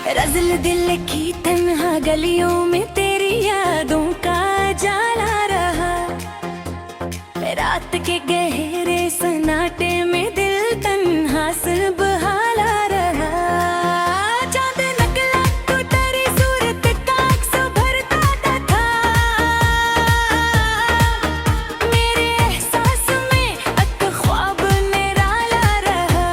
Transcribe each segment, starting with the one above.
रज़ल दिल की तन्हा गलियों में तेरी यादों का जाला रहा। रात के गहरे सन्नाटे में दिल तन्हा सुबहाला रहा। चांद निकला तो तेरी सूरत का अक्स भरता था। मेरे एहसास में एक ख्वाब निराला रहा।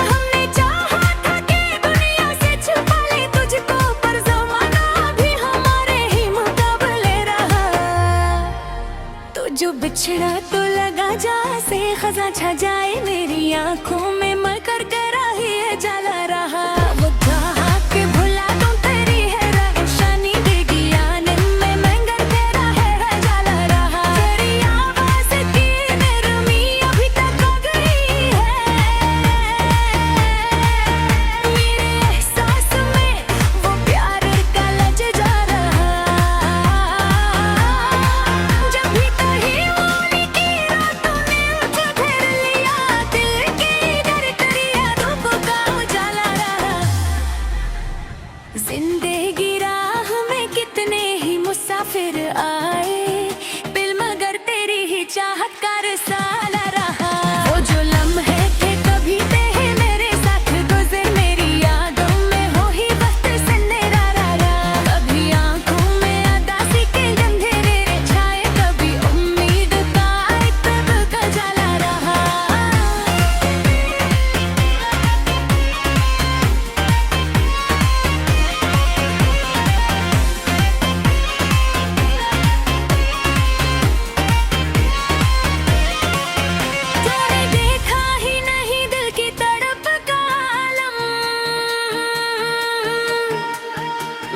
हमने चाहा था कि दुनिया से छुपा ले तुझको, पर ज़माना भी हमारे ही मुकाबले रहा। तो जो बिछड़ा तो लगा जैसे खज़ां छा जाए मेरी आंखों में, मर कर तेरा ही है जाला रहा। वो कहा कि भुला दूं तेरी है रोशनी देगी आने में, मगर तेरा है जाला रहा। तेरी आवाज़ की नरमी अभी तक आ गई है मेरे एहसास में, वो प्यार का लज जा रहा। जब भी कहीं मौनी की रातों ने मुझे घेर लिया, दिल की डर तेरी यादों का उजाला रहा। जिंदगी राह में कितने ही मुसाफिर आए, दिल मगर तेरी ही चाहत का रसाला रहा। वो जो लम्हे थे कभी थे मेरे साथ गुजर, मेरी यादों में हो ही वक्त से निराला रहा। कभी आंखों में अदासी के अंधेरे छाए, कभी उम्मीद का तब का जाला रहा। तूने देखा ही नहीं दिल की तड़प का आलम,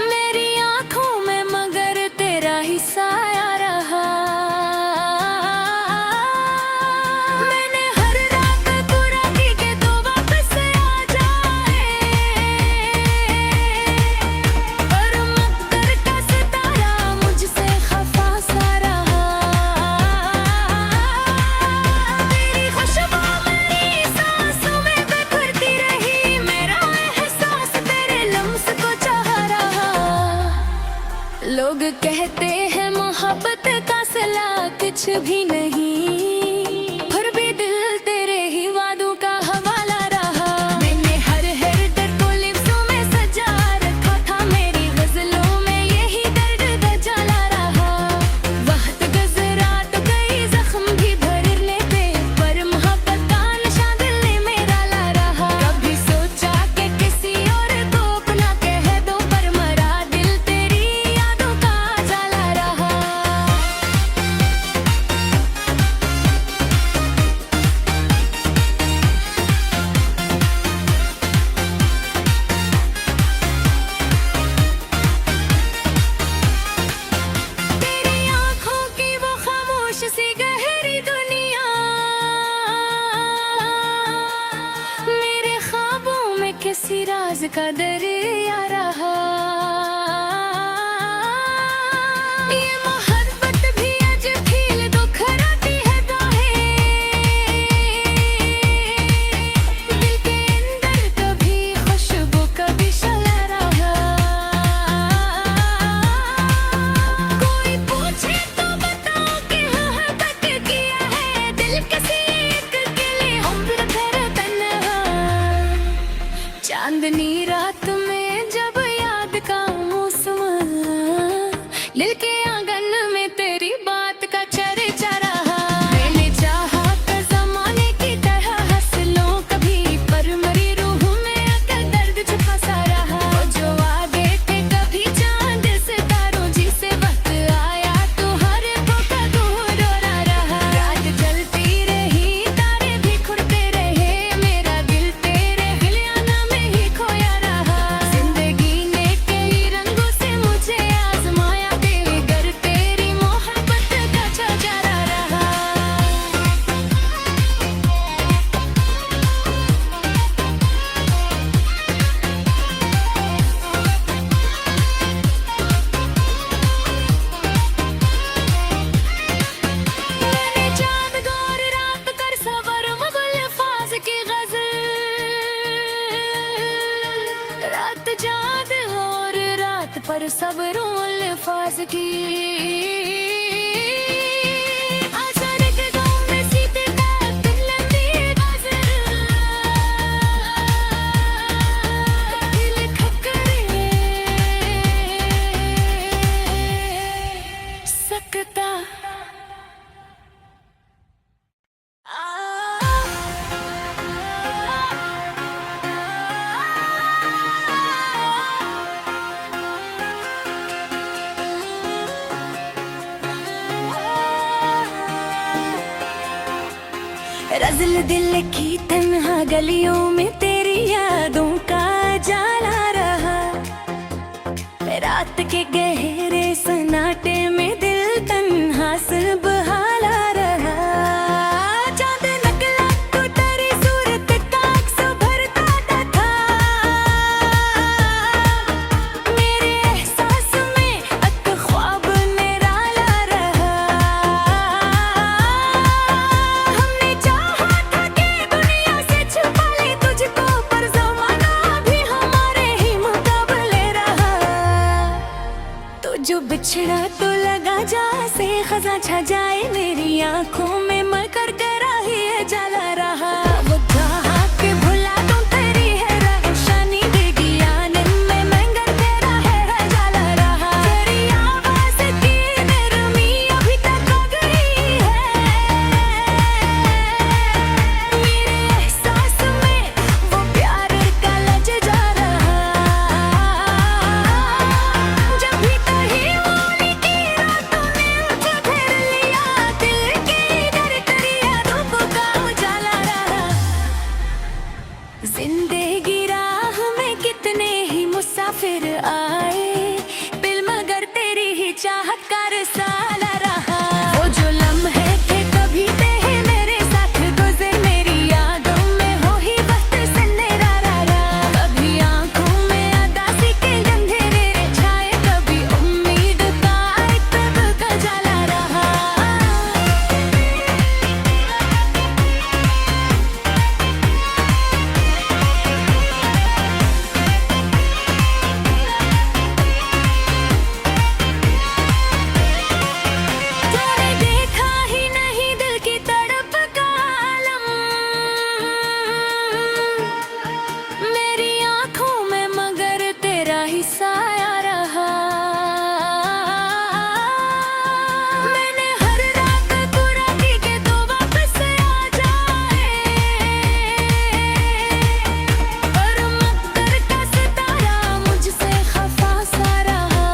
मेरी आंखों में मगर तेरा ही साया रहा। मैंने हर रात पूरा की कि तू वापस आ जाए, पर मकदर का सितारा मुझसे खफा सा रहा। तेरी खुशबू मेरी सांसों में बिखरती रही, मेरा एहसास तेरे लम्स को चाह रहा। लोग कहते हैं मोहब्बत का सिला कुछ भी नहीं, फिर भी दिल तेरे ही वादों का हवाला रहा। मैंने हर दर्द को लिफ्ज़ों में सजा रखा था, मेरी गज़लों में यही दर्द जाला रहा। वक्त गुज़रा तो कई ज़ख्म भी भर लेते, पर मोहब्बत का नशा दिल ने मेरा ला रहा। कभी सोचा कि किसी और को अपना कह दो, पर मरा दिल तेरी यादों का जाला रहा। तेरी आंखों की वो खामोश सी गहरी दुनिया, मेरे ख्वाबों में किसी राज का दरिया रहा। ये मोहब्बत भी अजब खिल दुखराती है बाहें, दिल के अंदर कभी खुशबू कभी शला रहा। कोई पूछे तो बताओ कि मोहब्बत किया है, दिल किसी एक के लिए उम्र भर तन्हा। चांदनी रात में जब याद का मौसम, दिल के आंगन में तेरी बात का चर्चा रहा। मैंने चाहा कि ज़माने की तरह हंस लूं कभी, पर मरी रूह में आकर दर्द छुपा सा रहा। वो जो वादे थे कभी चांद सितारों जिसे वक्त आया तो हर मौका दूर रोना रहा। रात जलती रही तारे भी खुलते रहे, मेरा दिल तेरे गिलियाना में ही खोया पर सब्रों अल्फाज की। रज़ल दिल की तन्हा गलियों में तेरी यादों का जाला रहा। रात के गहरे सन्नाटे में दिल तन्हा से बहाला रहा। चांद निकला तो तेरी सूरत का अक्स भरता था। मेरे एहसास में एक ख्वाब निराला रहा। हमने चाहा था कि दुनिया से छुपा ले तुझको, पर ज़माना भी हमारे ही मुकाबले रहा। तो जो बिछड़ा तो लगा जैसे खज़ां छा जाए मेरी आंखों में, मकर तेरा ही है जाला रहा। वो चाहा कि भुला दूं तेरी है रोशनी देगी आनंद में, मगर तेरा है जाला रहा। तेरी आवाज़ की नरमी अभी तक आ गई है मेरे एहसास में, वो प्यार का लज जा रहा। जब भी कहीं मौली की रातों ने मुझे घेर लिया, दिल की धड़कन यादों का उजाला रहा। जिंदगी राह में कितने ही मुसाफिर आए, दिल मगर तेरी ही चाहत का रसाला रहा। वो जो लम्हे थे कभी थे मेरे साथ गुजर, मेरी यादों में हो ही वक्त से निराला रहा। कभी आंखों में अदासी के अंधेरे छाए, कभी उम्मीद का एक तब का जाला रहा। तूने देखा ही नहीं दिल की तड़प का आलम, मेरी आंखों में मगर तेरा ही साया रहा। मैंने हर रात दुआ की कि तू वापस आ जाए, पर मकर का सितारा मुझसे खफा सा रहा।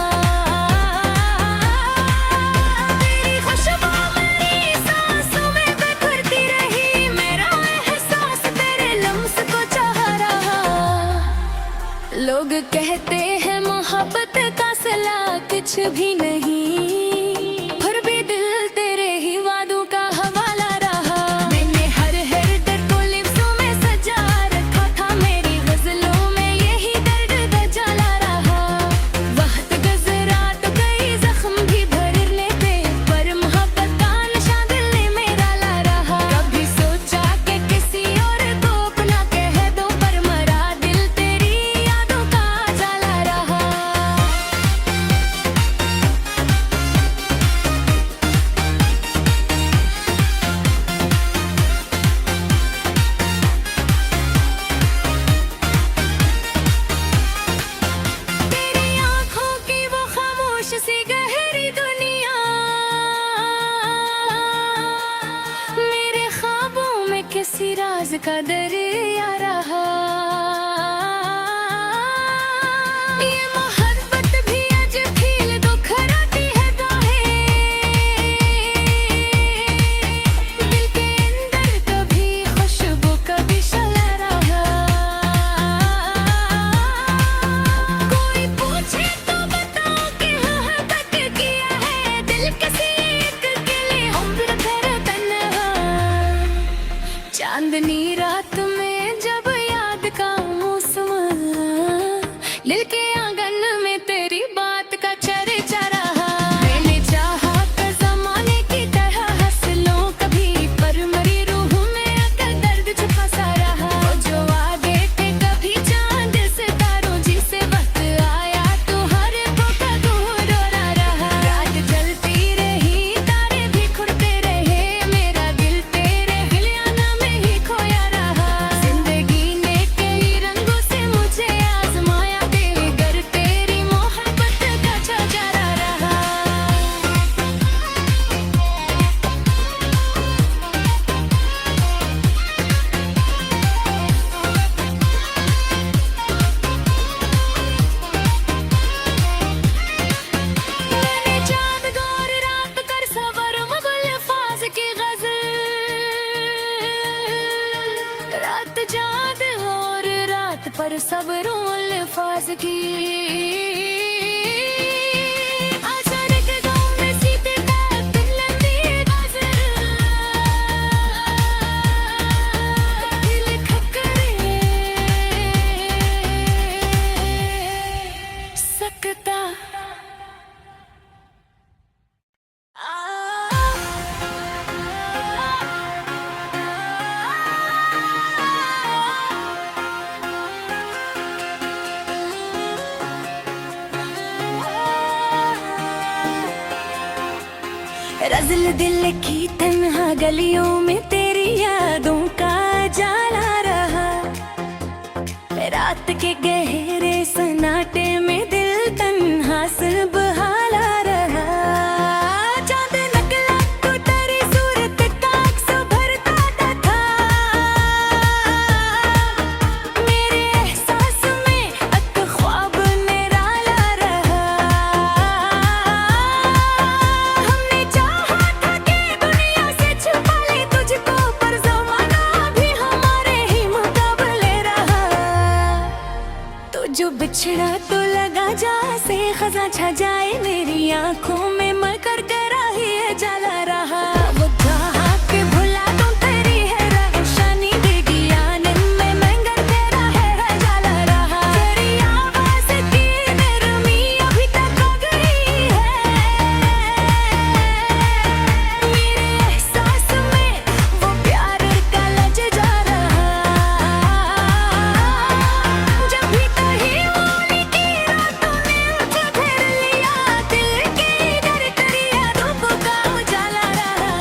तेरी खुशबू मेरी सांसों में बिखरती रही, मेरा एहसास तेरे लम्स को चाह रहा। लोग कहते हैं मोहब्बत का सिला कुछ भी नहीं, फिर भी दिल तेरे ही वादों का हवाला रहा। मैंने हर दर्द को लिफ्ज़ों में सजा रखा था, मेरी गज़लों में यही दर्द का जाला रहा। वक्त गुज़रा तो कई ज़ख्म भी भर लेते, पर मोहब्बत का नशा दिल ने मेरा ला रहा। कभी सोचा कि किसी और को अपना कह दो, पर मरा दिल तेरी यादों का जाला रहा। तेरी आंखों की वो खामोश सी गहरी दुनिया, मेरे ख्वाबों में किसी राज का दरिया रहा। ये मोहब्बत भी आज फील दुखराती है गाहें, दिल के अंदर कभी खुशबू कभी शला रहा। कोई पूछे तो बताओ कि मोहब्बत किया है, दिल किसी एक के लिए उम्र भर तन्हा। चांदनी रात में पर सब्रों अल्फाज की। अचानक गाँव में सीते का तिलंदी बाज़ार, दिल खकरे सकता। रज़ल दिल की तन्हा गलियों में तेरी यादों का जाला रहा। रात के गहरे सन्नाटे में दिल तन्हा सुबहाला रहा। चांद नकला तो तेरी सूरत का अक्स भरता था। मेरे एहसास में एक ख्वाब निराला रहा। हमने चाहा था कि दुनिया से छुपा ले तुझको, पर ज़माना भी हमारे ही मुकाबले रहा। तो जो बिछड़ा तो लगा जैसे खज़ां छा जाए, मेरी आंखों में मकर करा ही जला रहा। वो चाहा कि भुला दूं तेरी है रोशनी, देगी आनंद में मंगर तेरा है जला रहा। तेरी आवाज़ की नरमी अभी तक आ गई है। मेरे एहसास में वो प्यार का लज जा रहा। जब भी कहीं होली की रातों ने मुझे घेर लिया, दिल के डर करिया धूप का उजाला रहा।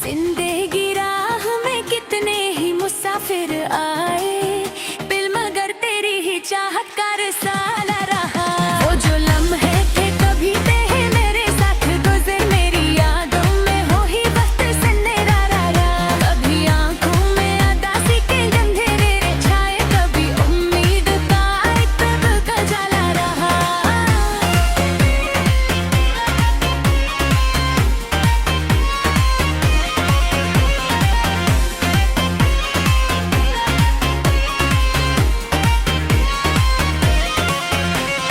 जिंदगी राह में कितने ही मुसाफिर आए, दिल मगर तेरी ही चाहत का रिसाला रहा। वो जो लम्हे थे कभी थे मेरे साथ गुज़र, मेरी यादों में हो ही वक्त सन्नाटा रहा। कभी आंखों में अदासी के अंधेरे छाए, कभी उम्मीद का एक तब का जाला रहा।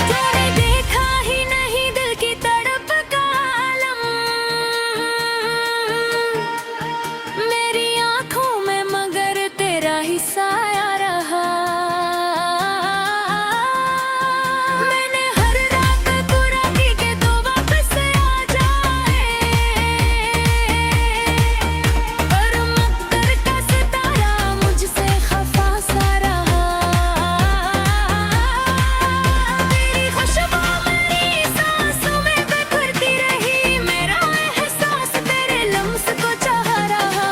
तूने देखा ही नहीं दिल की तड़प का आलम, मेरी आंखों में मगर तेरा ही साया रहा। मैंने हर रात पूरा की कि तू वापस आ जाए, पर मकदर का सितारा मुझसे खफा सा रहा। तेरी खुशबू मेरी सांसों में बिखरती रही, मेरा एहसास तेरे लम्स को चाह रहा।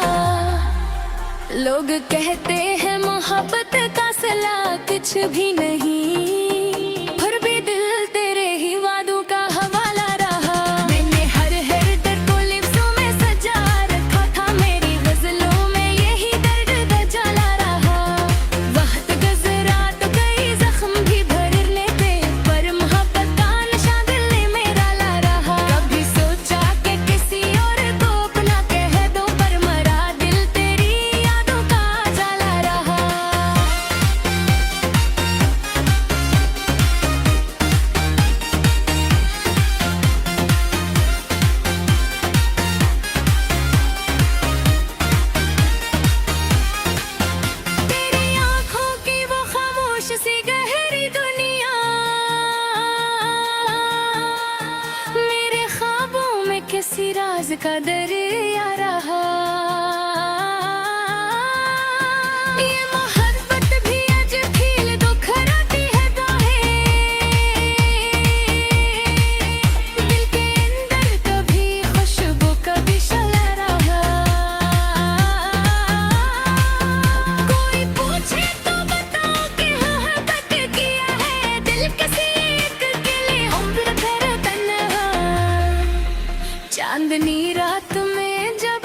लोग कहते हैं मोहब्बत का सिला कुछ भी नहीं, फिर भी दिल तेरे ही वादों का हवाला रहा। मैंने हर दर्द को लिफ्ज़ों में सजा रखा था, मेरी गज़लों में यही दर्द जला रहा। वक्त गुज़रा तो कई ज़ख्म भी भर लेते, पर मोहब्बत का नशा दिल ने मेरा ला रहा। कभी सोचा कि किसी और को अपना कह दो, पर मरा दिल तेरी यादों का जला रहा। तेरी आँखों की वो खामोश सी गहरी दुनिया, मेरे ख्वाबों में किसी राज का दरिया रहा। ये मोहब्बत भी अजब खिल दुखराती है बाहें, दिल के अंदर कभी खुशबू कभी शला रहा। कोई पूछे तो बताओ कि मोहब्बत किया है, दिल किसी एक के लिए उम्र भर तन्हा। चांदनी रात में जब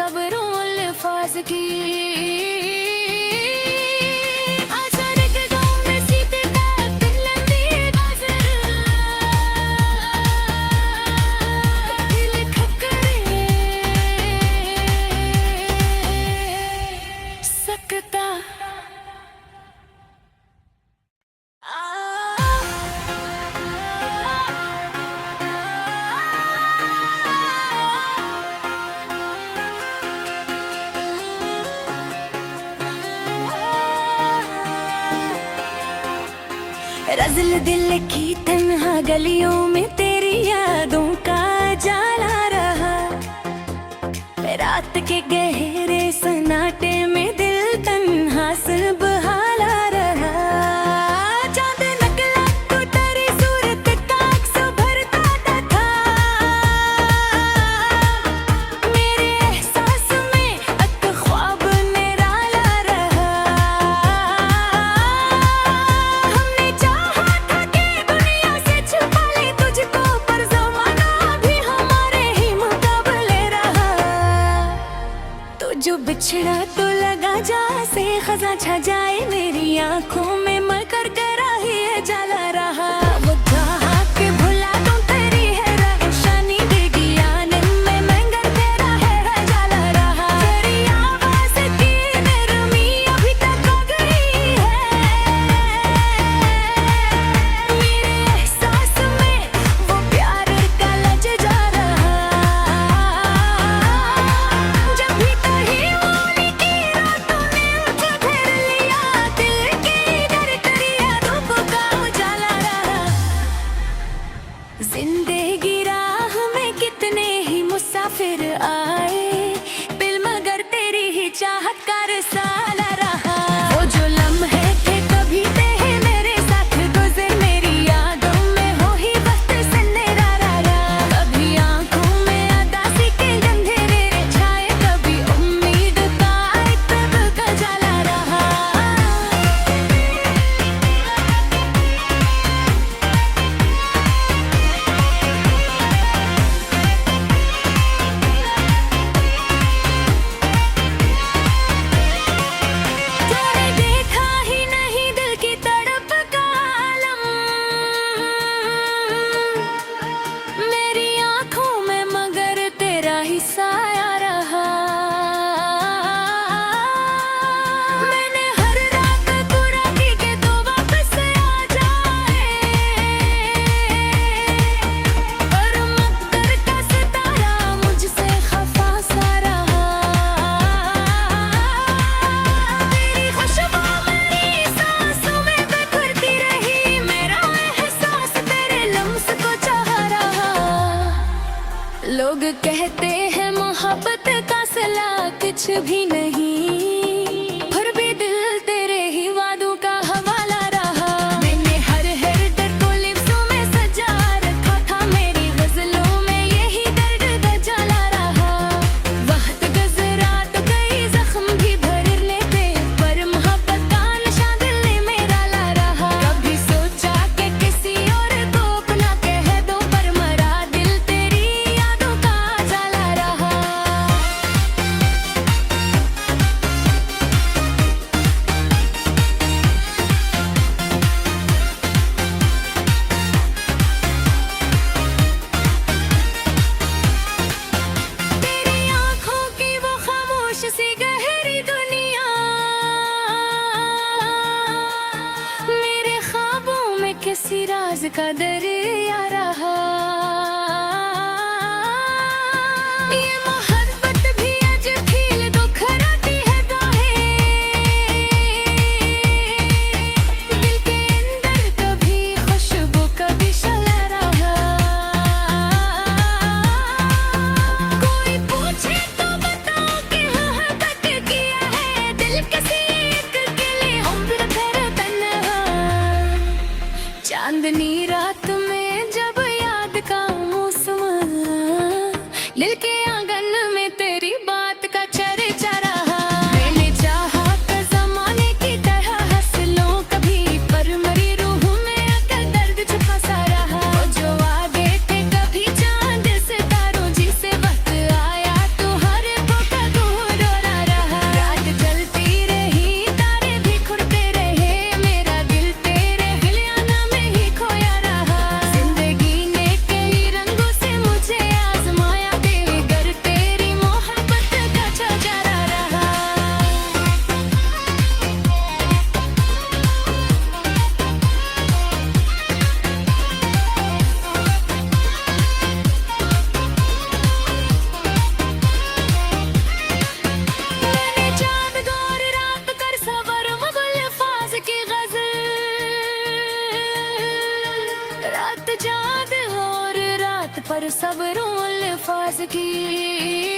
तस्वीरों अल्फाज की। रज़ल दिल की तन्हा गलियों में तेरी यादों का जाला रहा। रात के गहरे सन्नाटे में दिल तन्हा से बहाला रहा। चांद निकला तो तेरी सूरत का अक्स भरता था। मेरे एहसास में एक ख्वाब निराला रहा। हमने चाहा था कि दुनिया से छुपा ले तुझको, पर ज़माना भी हमारे ही मुकाबले रहा। तो जो बिछड़ा तो लगा जैसे खज़ां छा जाए मेरी आंखों में, मर कर गरा ही है जाला रहा। वो चाहा कि भुला दूं तेरी है रोशनी देगी आने में, मगर तेरा है जाला रहा। तेरी आवाज़ की नरमी अभी तक आ गई है मेरे एहसास में, वो प्यार का लज जा रहा। जब भी कहीं मौली की रातों ने मुझे घेर लिया, दिल की डर कर यादों का उजाला रहा। जिंदगी राह में कितने ही मुसाफिर आए, बिल मगर तेरी ही चाहत का रसाला रहा। वो जो लम्हे थे कभी थे मेरे साथ गुजर, मेरी यादों में हो ही वक्त से निराला रहा। कभी आंखों में अदासी के अंधेरे छाए, कभी उम्मीद का एक तब का जाला रहा। तूने देखा ही नहीं दिल की तड़प का आलम, मेरी आंखों में मगर तेरा ही साया रहा। मैंने हर रात दुआ की कि तू वापस आ जाए, पर मकर का सितारा मुझसे खफा सा रहा। तेरी खुशबू मेरी सांसों में बिखरती रही, मेरा एहसास तेरे लम्स को चाह रहा। लोग कहते हैं मोहब्बत का सिला कुछ भी नहीं, फिर भी दिल तेरे ही वादों का हवाला रहा। मैंने हर दर्द को लिफ्ज़ों में सजा रखा था, मेरी गज़लों में यही दर्द गजाला रहा। वक्त गुज़रा तो कई ज़ख्म भी भर लेते, पर मोहब्बत का नशा दिल ने मेरा ला रहा। कभी सोचा कि किसी और को अपना कह दो, पर मरा दिल तेरी यादों का जाला रहा। तेरी आंखों की वो खामोश सी गहरी दुनिया, मेरे ख्वाबों में किसी राज का दरिया रहा। ये मोहब्बत भी आज खिल दुखराती है बाहें, दिल के अंदर कभी खुशबू कभी शला रहा। कोई पूछे तो बताओ कि मोहब्बत किया है, दिल किसी एक के लिए उम्र भर तन्हा। चांदनी रात में जब याद सब्रों अल्फाज की